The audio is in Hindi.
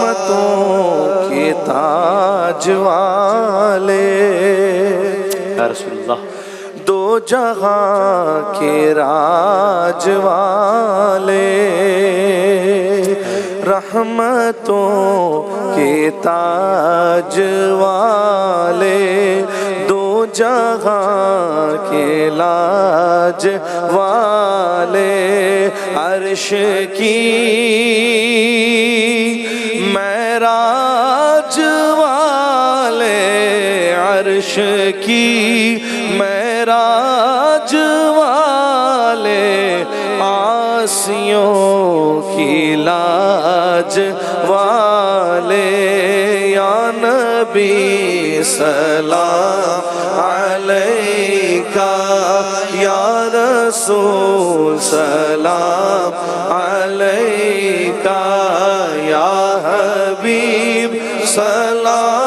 रहमतों के ताज वाले या रसूलल्लाह, दो जहां के राज वाले, रहमतों के ताज वाले, दो जहां के लाज वाले, अर्श की महराज वाले, अर्श की महराज वाले, आसियों की लाज वाले, या नबी सलाम अलैका, या रसूल सलाम अलैका, या हबीब सलाम